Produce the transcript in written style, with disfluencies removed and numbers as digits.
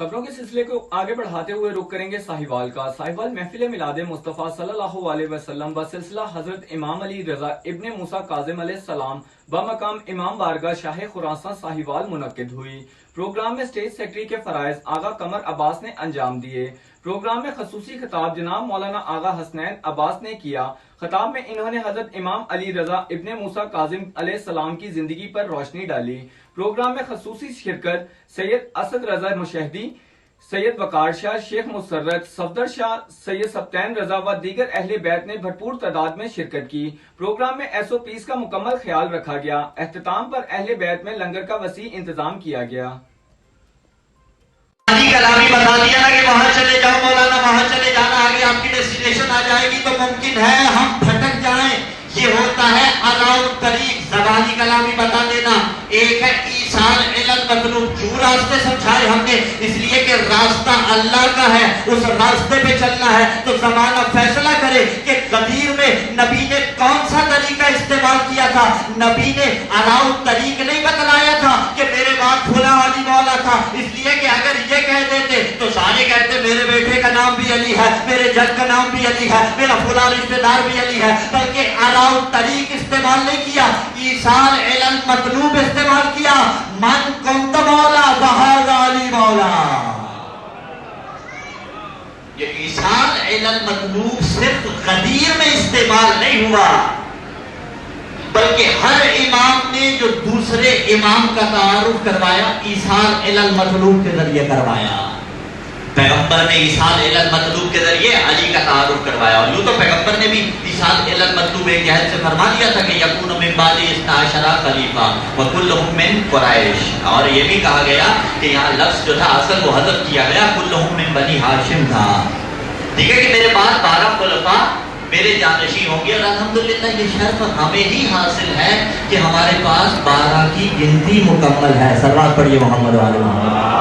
خبروں کے سلسلے کو آگے بڑھاتے ہوئے رخ کریں گے ساہیوال کا۔ ساہیوال محفل میلاد مصطفیٰ صلی اللہ علیہ وسلم بسلسلہ حضرت امام علی رضا ابن موسیٰ کاظم علیہ السلام بمقام امام بارگاہ شاہ خراسان ساہیوال منعقد ہوئی۔ پروگرام میں اسٹیج سیکرٹری کے فرائض آغا قمر عباس نے انجام دیے۔ پروگرام میں خصوصی خطاب جناب مولانا آغا حسنین عباس نے کیا۔ خطاب میں انہوں نے حضرت امام علی رضا ابن موسیٰ کاظم علیہ السلام کی زندگی پر روشنی ڈالی۔ پروگرام میں خصوصی شرکت سید اسد رضا مشہدی، سید وقار شاہ، شیخ مسرت، صفدر شاہ، سید سبطین رضا و دیگر اہل بیت نے بھرپور تعداد میں شرکت کی۔ پروگرام میں SOPs کا مکمل خیال رکھا گیا۔ اختتام پر اہل بیت میں لنگر کا وسیع انتظام کیا گیا۔ کلامی بتا دیا نا کہ وہاں چلے جاؤ مولانا، وہاں چلے جانا، آگے آپ کی ڈیسٹینیشن آ جائے گی تو ممکن ہے ہم پھٹک جائیں۔ یہ ہوتا ہے علاؤ الطریق، زبانی کلامی بتا دینا۔ ایک ہے ایصال المطلوب، جو راستے سمجھائے ہم نے، اس لیے کہ راستہ اللہ کا ہے، اس راستے پہ چلنا ہے۔ تو زمانہ فیصلہ کرے کہ غدیر میں نبی نے کون سا طریقہ استعمال کیا تھا۔ نبی نے علاؤ الطریق نہیں بتلایا تھا کہ میرے بعد فلاں علی مولا تھا، اس لیے کہ اگر یہ کہہ دیتے تو سارے کہتے میرے بیٹے کا نام بھی علی ہے، میرے جد کا نام بھی علی ہے، میرا فلاں رشتہ دار بھی علی ہے، بلکہ علاؤ الطریق استعمال نہیں کیا، ایصال المطلوب استعمال کیا۔ من کنت مولا فہذا علی مولا۔ یہ ایصال المطلوب صرف غدیر میں استعمال نہیں ہوا، بلکہ ہر امام نے جو دوسرے امام کا تعارف کروایا ایصال المطلوب کے ذریعے کروایا۔ پیغمبر نے ایصال المطلوب کے ذریعے علی کا تعارف کروایا، اور یوں تو پیغمبر نے بھی ایصال المطلوب ایک جہد سے فرما دیا تھا کہ یکون من بعد 12 خلیفہ وکلہم من قریش، اور یہ بھی کہا گیا کہ یہاں لفظ جو تھا اصل وہ حذف کیا گیا، کلہم من بنی ہاشم تھا۔ ٹھیک ہے کہ میرے بعد 12 خلفاء میرے جانشین ہوں گے، اور الحمدللہ یہ شرف ہمیں ہی حاصل ہے کہ ہمارے پاس 12 کی گنتی مکمل ہے۔ سلوات پڑھیے محمد و آل محمد۔